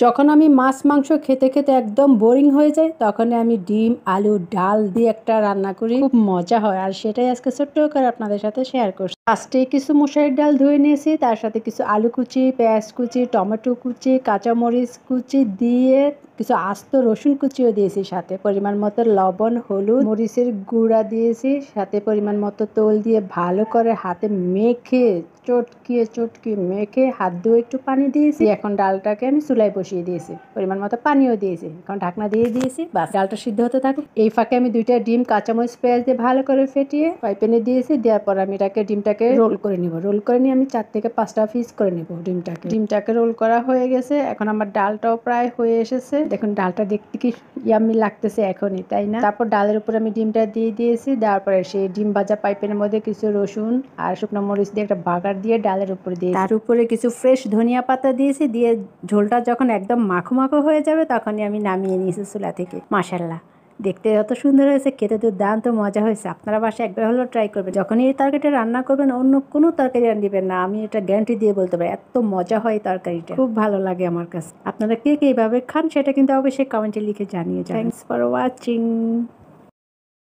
যখন আমি মাছ মাংস খেতে খেতে একদম বোরিং হয়ে যায় তখন আমি ডিম আলু ডাল দিয়ে একটা রান্না করি, খুব মজা হয়। আর সেটাই আজকে ছোট্ট করে আপনাদের সাথে শেয়ার করছি। ফার্স্টে কিছু মসুরের ডাল ধুয়ে নিয়েছি, তার সাথে কিছু আলু কুচি, পেঁয়াজ কুচি, টমেটো কুচি, কাঁচামরিচ কুচি দিয়ে কিছু আস্ত রসুন কুচিও দিয়েছি, সাথে পরিমাণ মতো লবণ, হলুদ, মরিচের গুঁড়া দিয়েছি, সাথে পরিমাণ মতো তেল দিয়ে ভালো করে হাতে মেখে চটকিয়ে মেখে হাত ধুয়ে একটু পানি দিয়েছি। এখন ডালটাকে আমি চুলায় বসিয়ে দিয়েছি, পরিমাণ মতো পানিও দিয়েছি। এখন ঢাকনা দিয়ে দিয়েছি, বাস ডালটা সিদ্ধ হতে থাকুক। এই ফাঁকে আমি 2টা ডিম কাঁচামরিচ পেঁয়াজ দিয়ে ভালো করে ফেটিয়ে ফ্রাই প্যানে দিয়েছি। দেওয়ার পর আমি ডিমটাকে রোল করে নিব। রোল করে নিয়ে আমি 4 থেকে 5টা পিস করে নিব ডিমটাকে রোল করা হয়ে গেছে। এখন আমার ডালটাও প্রায় হয়ে এসেছে। দেখুন ডালটা দেখতে কি ইয়াম্মি লাগতেছে এখনই, তাই না? তারপর ডালের উপর আমি ডিমটা দিয়ে দিয়েছি। দেওয়ার পরে সেই ডিম ভাজা পাইপের মধ্যে কিছু রসুন আর শুকনো মরিচ দিয়ে একটা বাগার দিয়ে ডালের উপরে দিয়ে তার উপরে কিছু ফ্রেশ ধনিয়া পাতা দিয়েছি। দিয়ে ঝোলটা যখন একদম মাখো মাখো হয়ে যাবে তখনই আমি নামিয়ে নিয়েছি চুলা থেকে। মাশাআল্লাহ, দেখতে যত সুন্দর হয়েছে, খেতে দুর্দান্ত মজা হয়েছে। আপনারা বাসায় একবার হলেও ট্রাই করবেন। যখনই এই তরকারিটা রান্না করবেন অন্য কোনো তরকারি রান্না না, আমি এটা গ্যারান্টি দিয়ে বলতে পারি, এত মজা হয় এই তরকারিটা, খুব ভালো লাগে আমার কাছে। আপনারা কে কে এইভাবে খান সেটা কিন্তু অবশ্যই কমেন্টে লিখে জানিয়ে যান। Thanks for watching.